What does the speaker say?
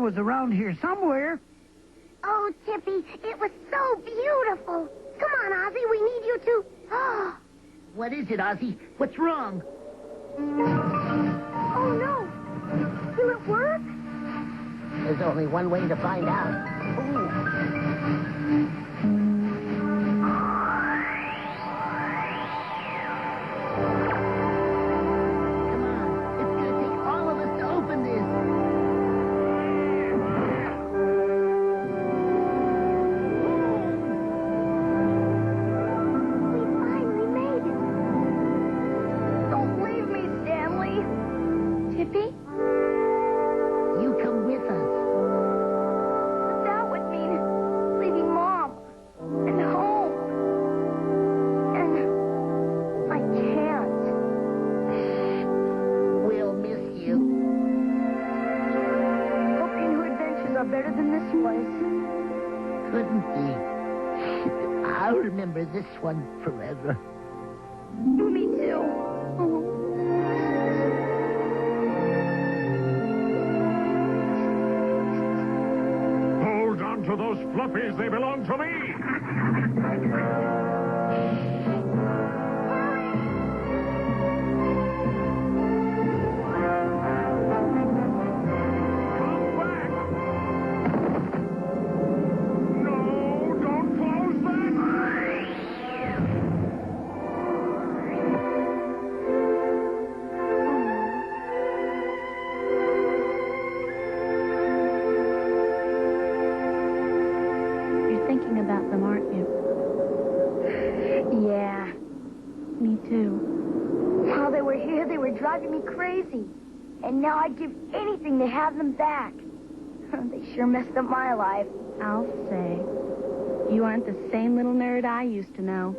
was around here somewhere. Oh, Tippy, it was so beautiful. Come on, Ozzy, we need you to... What is it, Ozzy? What's wrong? Oh, no. Will it work? There's only one way to find out. Ooh. Come on. It's going to take all of us to open this. We finally made it. Don't leave me, Stanley. Tippy? You come with us. But that would mean leaving Mom and home. And I can't. We'll miss you. Hope your new adventures are better than this place. Couldn't be. I'll remember this one forever. Me too. Hold on to those fluffies. They belong to me. Come back. No, don't close that. You're thinking about them, aren't you? Yeah. Me too. While they were here, they were driving me crazy. And now I'd give anything to have them back. They sure messed up my life. I'll say. You aren't the same little nerd I used to know.